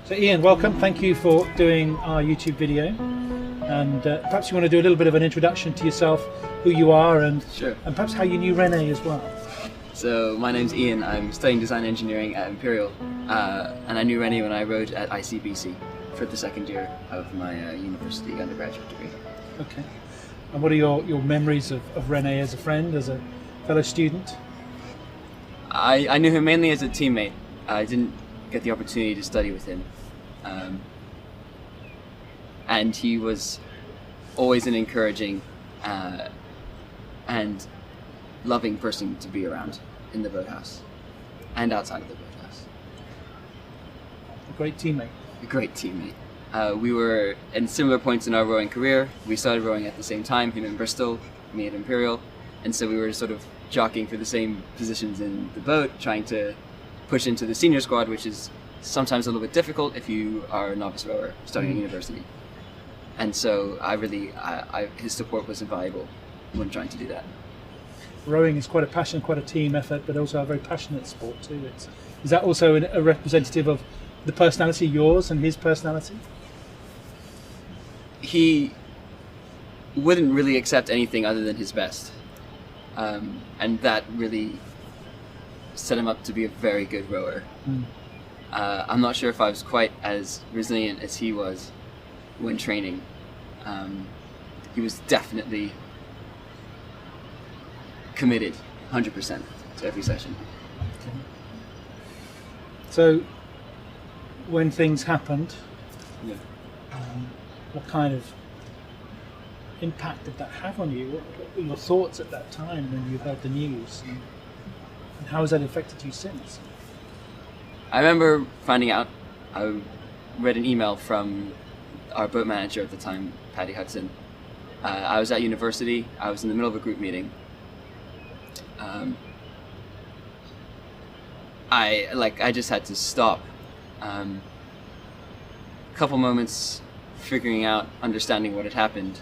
So Ian, welcome. Thank you for doing our YouTube video. And perhaps you want to do a little bit of an introduction to yourself, who you are, and Sure. and perhaps how you knew René as well. So my name's Ian. I'm studying design engineering at Imperial, and I knew René when I rode at ICBC for the second year of my university undergraduate degree. Okay. And what are your memories of René as a friend, as a fellow student? I knew him mainly as a teammate. I didn't get the opportunity to study with him, and he was always an encouraging and loving person to be around in the boathouse and outside of the boathouse. A great teammate. A great teammate. We were in similar points in our rowing career. We started rowing at the same time, him in Bristol, me at Imperial, and so we were sort of jockeying for the same positions in the boat, trying to push into the senior squad, which is sometimes a little bit difficult if you are a novice rower starting at university. And so his support was invaluable when trying to do that. Rowing is quite a passion, quite a team effort, but also a very passionate sport too. Is that also a representative of the personality, yours and his personality? He wouldn't really accept anything other than his best. And that really set him up to be a very good rower. I'm not sure if I was quite as resilient as he was when training. He was definitely committed 100% to every session. Okay. So when things happened, Yeah. what kind of impact did that have on you? What were your thoughts at that time when you heard the news? And how has that affected you since? I remember finding out, I read an email from our boat manager at the time, Patty Hudson. I was at university, I was in the middle of a group meeting. I just had to stop. A couple moments figuring out, understanding what had happened,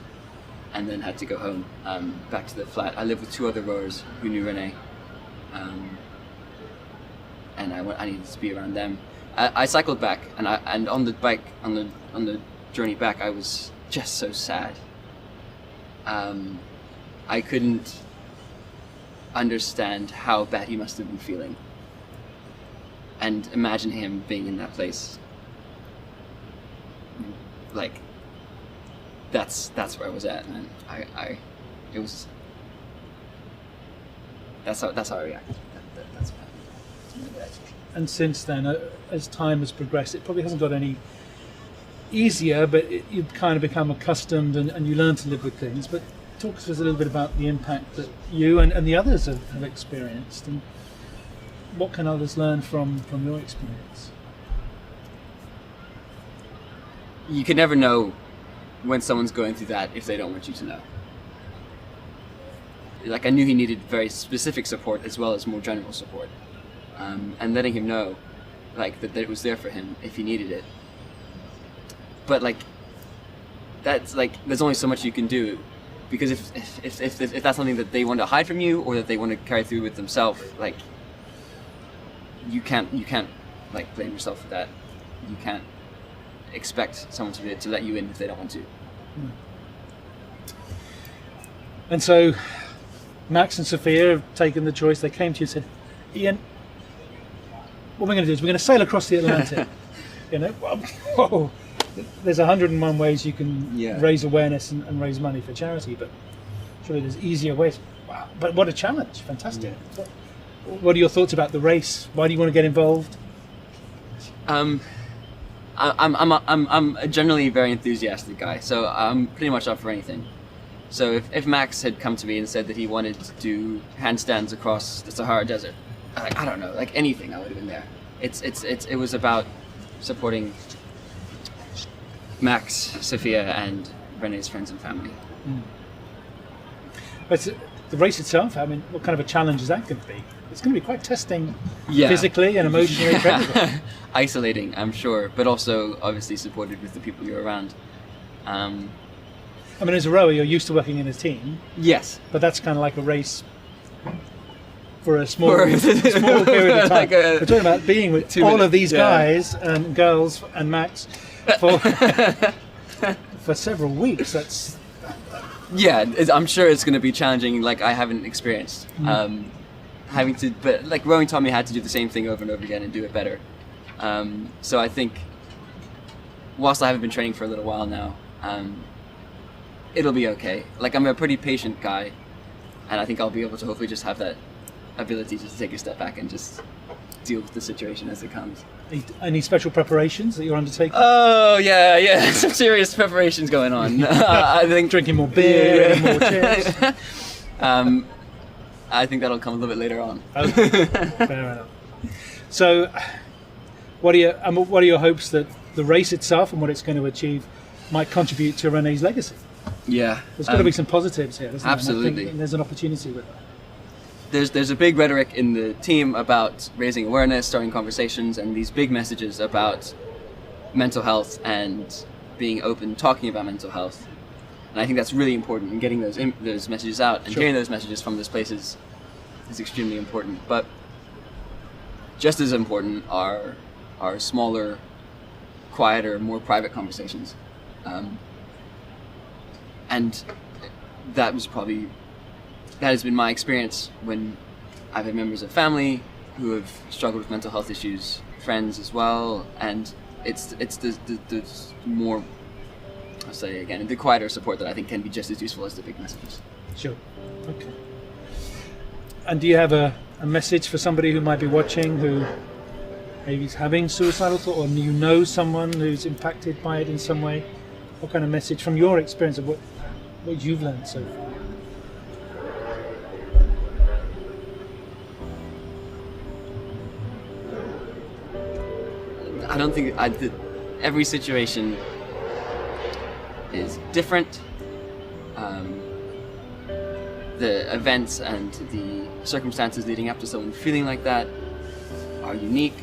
and then had to go home, back to the flat. I lived with two other rowers who knew René, and I needed to be around them. I cycled back, and on the bike, on the journey back, I was just so sad. I couldn't understand how bad he must have been feeling, and imagine him being in that place. Like, that's where I was at, man. That's how I reacted. That's what happened. And since then, as time has progressed, it probably hasn't got any easier, but you've kind of become accustomed and you learn to live with things. But talk to us a little bit about the impact that you and the others have experienced, and what can others learn from your experience? You can never know when someone's going through that if they don't want you to know. Like, I knew he needed very specific support as well as more general support, and letting him know, like, that it was there for him if he needed it. But like, that's like, there's only so much you can do, because if that's something that they want to hide from you or that they want to carry through with themselves, like, you can't like blame yourself for that. You can't expect someone to let you in if they don't want to. And so Max and Sophia have taken the choice. They came to you and said, Ian, what we're going to do is we're going to sail across the Atlantic. You know, whoa, there's 101 ways you can raise awareness and raise money for charity, but surely there's easier ways. Wow, but what a challenge. Fantastic. Yeah. What are your thoughts about the race? Why do you want to get involved? I'm a generally very enthusiastic guy, so I'm pretty much up for anything. So if Max had come to me and said that he wanted to do handstands across the Sahara Desert, I don't know, like anything, I would have been there. It was about supporting Max, Sophia, and René's friends and family. But the race itself, I mean, what kind of a challenge is that going to be? It's going to be quite testing physically and emotionally. Isolating, I'm sure, but also obviously supported with the people you're around. I mean, as a rower, you're used to working in a team. Yes. But that's kind of like a race for a small period of time. Like We're talking about being with 2 all minutes, of these yeah. guys and girls and Max for for several weeks. That's Yeah, I'm sure it's going to be challenging, like I haven't experienced. Having to, but like rowing taught me how to do the same thing over and over again and do it better. So I think, whilst I haven't been training for a little while now, it'll be okay. Like I'm a pretty patient guy, and I think I'll be able to hopefully just have that ability to take a step back and just deal with the situation as it comes. any special preparations that you're undertaking? Oh yeah, some serious preparations going on. I think Drinking more beer, and more cheers. I think that'll come a little bit later on. Okay, fair enough. So, what are your hopes that the race itself and what it's going to achieve might contribute to René's legacy? Yeah, There's got to be some positives here, isn't there? absolutely. And I think there's an opportunity with that. There's a big rhetoric in the team about raising awareness, starting conversations, and these big messages about mental health and being open, talking about mental health. And I think that's really important, and getting those messages out and Sure. hearing those messages from those places is extremely important. But just as important are smaller, quieter, more private conversations. And that has been my experience when I've had members of family who have struggled with mental health issues, friends as well, and it's the more, I'll say it again, the quieter support that I think can be just as useful as the big messages. Sure. Okay. And do you have a message for somebody who might be watching who maybe is having suicidal thought, or you know someone who's impacted by it in some way? What kind of message from your experience of what you've learned so far? I don't think every situation is different. The events and the circumstances leading up to someone feeling like that are unique.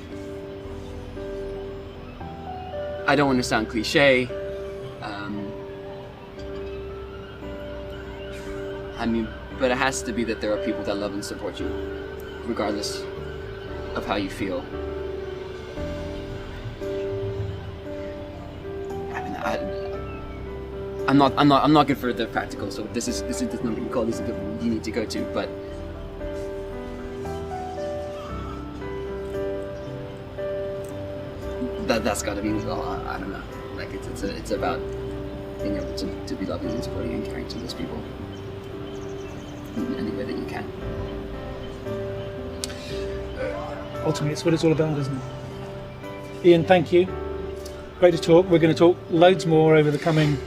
I don't want to sound cliche. But it has to be that there are people that love and support you, regardless of how you feel. I'm not good for the practical, so this is the number you call. These are the people you need to go to, but that's got to be, well, I don't know. Like it's about being able to be loving and supporting and caring to those people in any way that you can. Ultimately, it's what it's all about, isn't it? Ian, thank you. Great to talk. We're going to talk loads more over the coming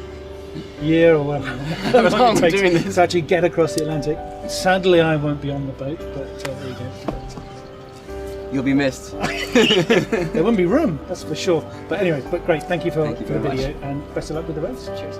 year or whatever long it takes to actually get across the Atlantic. Sadly, I won't be on the boat, but there you go. You'll be missed. There won't be room, that's for sure. But anyway, great. Thank you for Thank you the very video, much. and best of luck with the race. Cheers.